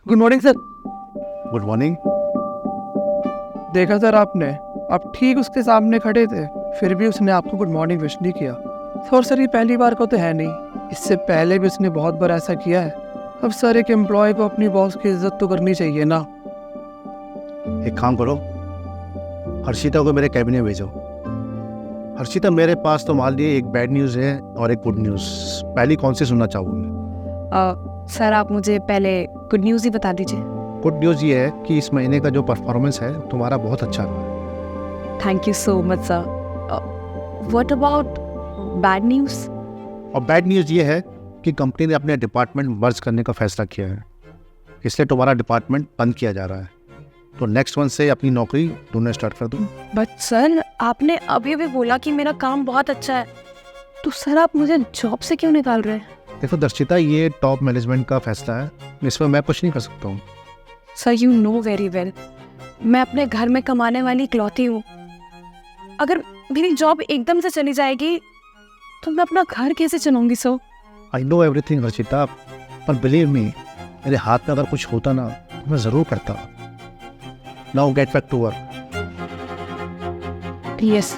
Good morning sir. Good morning. देखा sir आपने, आप ठीक उसके सामने खड़े थे, फिर भी उसने आपको गुड मॉर्निंग विश नहीं किया। और सर ये पहली बार को तो है नहीं, इससे पहले भी उसने बहुत बार ऐसा किया है। अब सर एक एम्प्लॉय को अपनी बॉस की इज्जत तो करनी चाहिए ना। एक काम करो, हर्षिता को मेरे कैबिन में भेजो। हर्षिता, मेरे पास तुम्हारे लिए एक बैड न्यूज़ है और एक गुड न्यूज़। पहली कौन सी सुनना चाहोगे? सर आप मुझे पहले गुड न्यूज़ ही बता दीजिए। गुड न्यूज़ ये है कि इस महीने का जो परफॉर्मेंस है तुम्हारा बहुत अच्छा रहा है। Thank you so much sir. What about bad news? और बैड न्यूज़ ये है कि कंपनी ने अपने डिपार्टमेंट मर्ज करने का फैसला किया है, इसलिए तुम्हारा डिपार्टमेंट बंद किया जा रहा है। तो नेक्स्ट मंथ से अपनी नौकरी ढूंढना स्टार्ट कर दूँ। बट सर आपने अभी भी बोला कि मेरा काम बहुत अच्छा है, तो सर आप मुझे जॉब से क्यों निकाल रहे हैं? देखो दर्शिता, ये टॉप मैनेजमेंट का फैसला है, इसमें मैं कुछ नहीं कर सकता हूँ। Sir you know very well, मैं अपने घर में कमाने वाली इकलौती हूँ। अगर मेरी जॉब एकदम से चली जाएगी तो मैं अपना घर कैसे चलाऊंगी sir? I know everything Harshita, पर बिलीव मी, मेरे हाथ में अगर कुछ होता ना तो मैं ज़रूर करता। Now get back to work. Yes.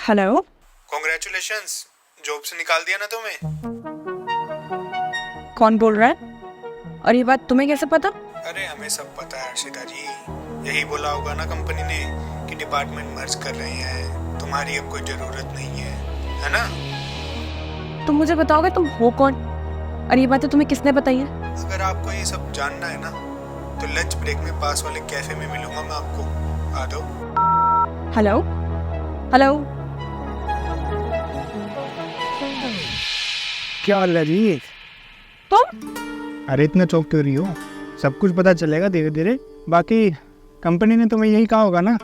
Hello. Congratulations, job से निकाल दिया ना तुम्हें। कौन बोल रहा है? और ये बात तुम्हें कैसे पता? अरे हमें सब पता है हर्षिता जी, यही बोला होगा ना कंपनी ने कि डिपार्टमेंट मर्ज कर रहे हैं, तुम्हारी अब कोई जरूरत नहीं है ना? तुम मुझे बताओगे तुम हो कौन, और ये बातें तुम्हें किसने बताई है? अगर आपको ये सब जानना है ना तो लंच ब्रेक में पास वाले कैफे में मिलूंगा मैं आपको, आ दो। Hello hello. क्या हाल है जी? तुम? अरे इतना चौंक क्यों रही हो? सब कुछ पता चलेगा धीरे धीरे। बाकी कंपनी ने तुम्हें यही कहा होगा ना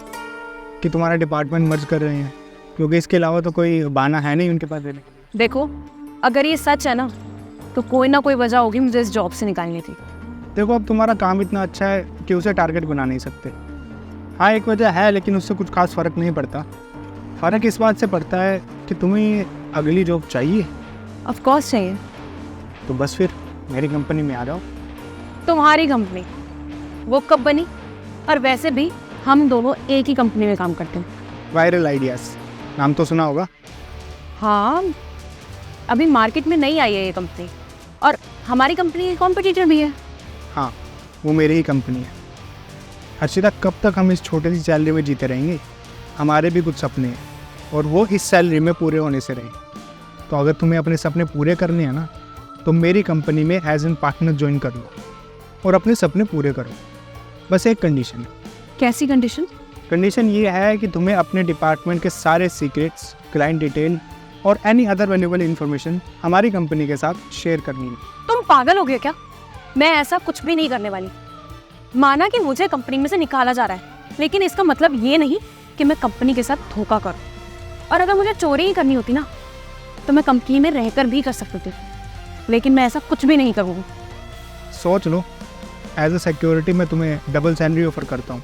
कि तुम्हारा डिपार्टमेंट मर्ज कर रहे हैं, क्योंकि इसके अलावा तो कोई बहाना है नहीं उनके पास देने के लिए। देखो, अगर ये सच है ना तो कोई ना कोई वजह होगी मुझे इस जॉब से निकालनी थी। देखो, अब तुम्हारा काम इतना अच्छा है कि उसे टारगेट बना नहीं सकते। हाँ, एक वजह है, लेकिन उससे कुछ खास फ़र्क नहीं पड़ता। फ़र्क इस बात से पड़ता है कि तुम्हें अगली जॉब चाहिए। ऑफ कोर्स चाहिए। तो बस फिर मेरी कंपनी में आ जाओ। तुम्हारी कंपनी वो कब बनी? और वैसे भी हम दोनों एक ही कंपनी में काम करते हैं। वायरल आइडियाज़ नाम तो सुना होगा। हाँ, अभी मार्केट में नहीं आई है ये कंपनी, और हमारी कंपनी की कॉम्पिटिटर भी है। हाँ, वो मेरी ही कंपनी है। हर्षिता, कब तक हम इस छोटी सी सैलरी में जीते रहेंगे? हमारे भी कुछ सपने हैं और वो इस सैलरी में पूरे होने से रहे। तो अगर तुम्हें अपने सपने पूरे करने हैं ना, तो मेरी कंपनी में एज एन पार्टनर ज्वाइन कर लो और अपने सपने पूरे करो। बस एक कंडीशन है। कैसी कंडीशन? कंडीशन ये है कि तुम्हें अपने डिपार्टमेंट के सारे सीक्रेट्स, क्लाइंट डिटेल और एनी अदर वैल्यूएबल इन्फॉर्मेशन हमारी कंपनी के साथ शेयर करनी है। तुम पागल हो गए क्या? मैं ऐसा कुछ भी नहीं करने वाली। माना कि मुझे कंपनी में से निकाला जा रहा है, लेकिन इसका मतलब ये नहीं कि मैं कंपनी के साथ धोखा करूं। और अगर मुझे चोरी ही करनी होती ना तो मैं कंपनी में रहकर भी कर सकती थी, लेकिन मैं ऐसा कुछ भी नहीं करूँगी। सोच लो, एज अ सिक्योरिटी मैं तुम्हें डबल सैलरी ऑफर करता हूँ,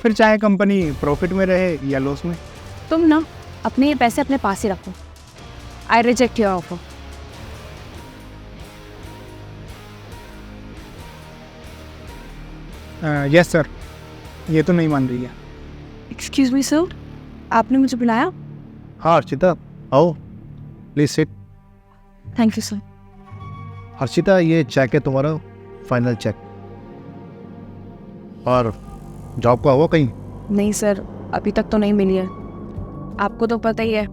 फिर चाहे कंपनी प्रॉफिट में रहे या लॉस में। तुम ना अपने ये पैसे अपने पास ही रखो। I reject your offer. Yes sir, ये तो नहीं मान रही है। एक्सक्यूज मी सर, आपने मुझे बुलाया? हाँ हर्षिता, आओ please sit. Thank you sir. Harshita, ये चेक है तुम्हारा, फाइनल चेक। और जॉब का हुआ कहीं? नहीं सर, अभी तक तो नहीं मिली है। आपको तो पता ही है,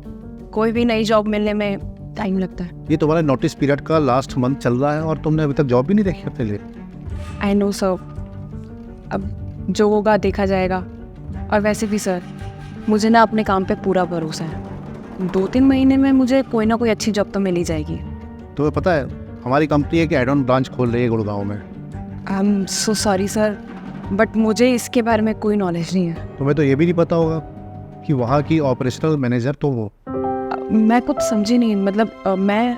कोई भी नई जॉब मिलने में टाइम लगता है। ये तुम्हारा नोटिस पीरियड का लास्ट मंथ चल रहा है और तुमने अभी तक जॉब भी नहीं देखी अपने लिए। आई नो सर, अब जो होगा देखा जाएगा। और वैसे भी सर, मुझे ना अपने काम पे पूरा भरोसा है। 2-3 महीने में मुझे कोई ना कोई अच्छी जॉब तो मिल ही जाएगी। तुम्हें पता है हमारी कंपनी एक एड ऑन ब्रांच खोल रही है गुड़गांव में। I am so sorry sir, but मुझे इसके बारे में कोई नॉलेज नहीं है। तुम्हें तो ये भी नहीं पता होगा कि वहाँ की ऑपरेशनल मैनेजर तो वो। मैं कुछ समझी नहीं, मतलब मैं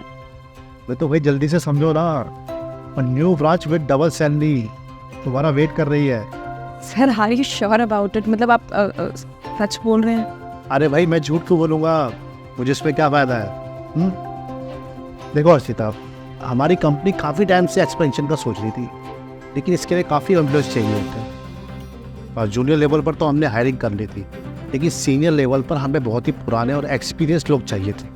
तो भाई जल्दी से समझो ना। और new branch with double salary तुम्हारा वेट कर रही है। Sir, are you sure about it? मतलब आप सच बोल रहे हैं? अरे भाई, मैं झूठ क्यों बोलूँगा? मुझे इसमें क्या फ़ायदा है? देखो हर्षिता, हमारी कंपनी काफ़ी टाइम से एक्सपेंशन का सोच रही थी, लेकिन इसके लिए काफ़ी एम्प्लॉयज़ चाहिए होते हैं। और जूनियर लेवल पर तो हमने हायरिंग कर ली थी, लेकिन सीनियर लेवल पर हमें बहुत ही पुराने और एक्सपीरियंस लोग चाहिए थे।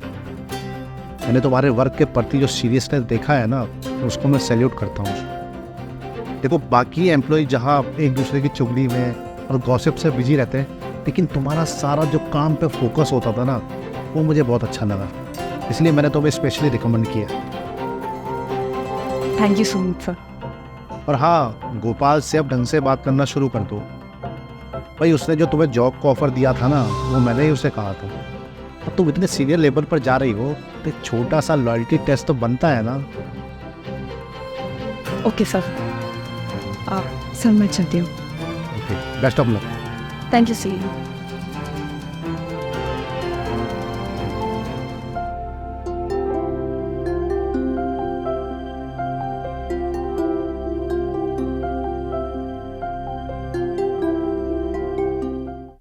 मैंने तुम्हारे वर्क के प्रति जो सीरियसनेस देखा है ना, उसको मैं सैल्यूट करता हूँ। देखो, बाकी एम्प्लॉय जहाँ एक दूसरे की चुगली में और गॉसिप से बिजी रहते हैं, लेकिन तुम्हारा सारा जो काम पे फोकस होता था ना, वो मुझे बहुत अच्छा लगा। इसलिए मैंने तुम्हें स्पेशली रिकमेंड किया। Thank you so much sir. और हाँ, गोपाल से अब ढंग से बात करना शुरू कर दो भाई। उसने जो तुम्हें जॉब का ऑफर दिया था ना, वो मैंने ही उसे कहा था। अब तुम इतने सीनियर लेवल पर जा रही हो, तो एक छोटा सा लॉयल्टी टेस्ट तो बनता है ना। ओके सर, सर मैं चलती हूँ। Okay, best of luck. Thank you see you.